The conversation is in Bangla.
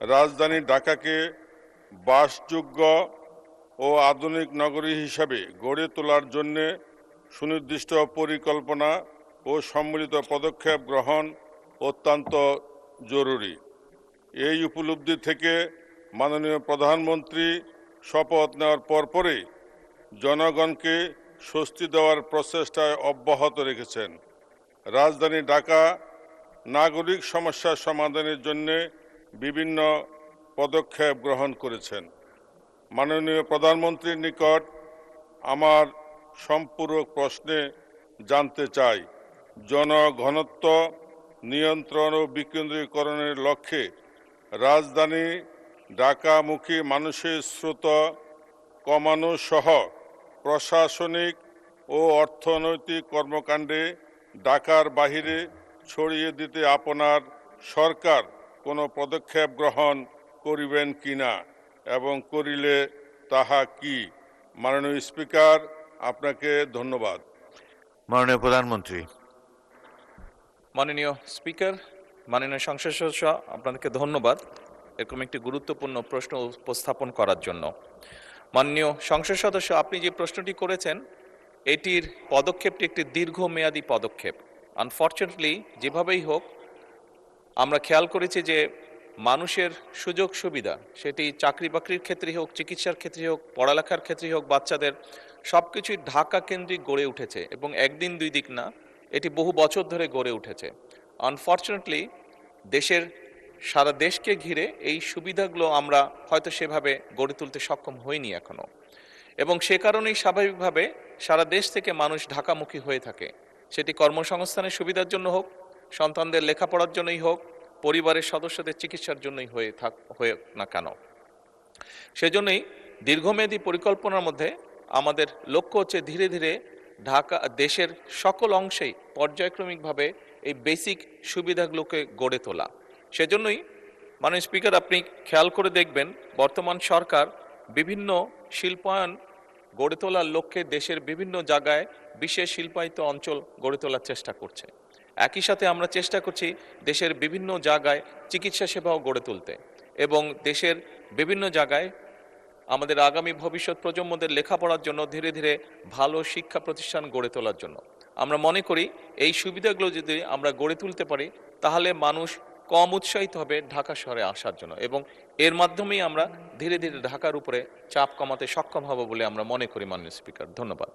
রাজধানী ঢাকাকে বাসযোগ্য ও আধুনিক নগরী হিসাবে গড়ে তোলার জন্য সুনির্দিষ্ট পরিকল্পনা ও সম্মিলিত পদক্ষেপ গ্রহণ অত্যন্ত জরুরি। এই উপলব্ধি থেকে মাননীয় প্রধানমন্ত্রী শপথ নেওয়ার পরপরই জনগণকে স্বস্তি দেওয়ার প্রচেষ্টায় অব্যাহত রেখেছেন। রাজধানী ঢাকা নাগরিক সমস্যার সমাধানের জন্য বিভিন্ন পদক্ষেপ গ্রহণ করেছেন। মাননীয় প্রধানমন্ত্রীর নিকট আমার সম্পূরক প্রশ্নে জানতে চাই, জনঘনত্ব নিয়ন্ত্রণ ও বিকেন্দ্রীকরণের লক্ষ্যে রাজধানী ঢাকামুখী মানুষের স্রোত কমানো সহ প্রশাসনিক ও অর্থনৈতিক কর্মকাণ্ডে ঢাকার বাহিরে ছড়িয়ে দিতে আপনার সরকার কোনো পদক্ষেপ গ্রহণ করিবেন কিনা এবং করিলে তাহা কি? মাননীয় স্পিকার, আপনাকে ধন্যবাদ। মাননীয় প্রধানমন্ত্রী। মাননীয় স্পিকার, মাননীয় সংসদ সদস্য, আপনাদেরকে ধন্যবাদ এরকম একটি গুরুত্বপূর্ণ প্রশ্ন উপস্থাপন করার জন্য। মাননীয় সংসদ সদস্য, আপনি যে প্রশ্নটি করেছেন এটির পদক্ষেপটি একটি দীর্ঘমেয়াদী পদক্ষেপ। আনফর্চুনেটলি যেভাবেই হোক আমরা খেয়াল করেছি যে মানুষের সুযোগ সুবিধা, সেটি চাকরি বাকরির ক্ষেত্রে হোক, চিকিৎসার ক্ষেত্রে হোক, পড়ালেখার ক্ষেত্রে হোক, বাচ্চাদের সব কিছুই ঢাকা কেন্দ্রিক গড়ে উঠেছে এবং একদিন দুই দিক না, এটি বহু বছর ধরে গড়ে উঠেছে। আনফর্চুনেটলি সারা দেশকে ঘিরে এই সুবিধাগুলো আমরা হয়তো সেভাবে গড়ে তুলতে সক্ষম হইনি এখনো, এবং সে কারণেই স্বাভাবিকভাবে সারা দেশ থেকে মানুষ ঢাকামুখী হয়ে থাকে। সেটি কর্মসংস্থানের সুবিধার জন্য হোক, সন্তানদের লেখাপড়ার জন্যই হোক, পরিবারের সদস্যদের চিকিৎসার জন্যই হয়ে না কেন। সেজন্যই দীর্ঘমেয়াদী পরিকল্পনার মধ্যে আমাদের লক্ষ্য হচ্ছে ধীরে ধীরে দেশের সকল অংশেই পর্যায়ক্রমিকভাবে এই বেসিক সুবিধাগুলোকে গড়ে তোলা। সেজন্যই মাননীয় স্পিকার, আপনি খেয়াল করে দেখবেন বর্তমান সরকার বিভিন্ন শিল্পায়ন গড়ে তোলার লক্ষ্যে দেশের বিভিন্ন জায়গায় বিশেষ শিল্পায়িত অঞ্চল গড়ে তোলার চেষ্টা করছে। একই সাথে আমরা চেষ্টা করছি দেশের বিভিন্ন জায়গায় চিকিৎসা সেবাও গড়ে তুলতে এবং দেশের বিভিন্ন জায়গায় আমাদের আগামী ভবিষ্যৎ প্রজন্মদের লেখাপড়ার জন্য ধীরে ধীরে ভালো শিক্ষা প্রতিষ্ঠান গড়ে তোলার জন্য। আমরা মনে করি এই সুবিধাগুলো যদি আমরা গড়ে তুলতে পারি তাহলে মানুষ কম উৎসাহিত হবে ঢাকা শহরে আসার জন্য, এবং এর মাধ্যমেই আমরা ধীরে ধীরে ঢাকার উপরে চাপ কমাতে সক্ষম হব বলে আমরা মনে করি। মাননীয় স্পিকার, ধন্যবাদ।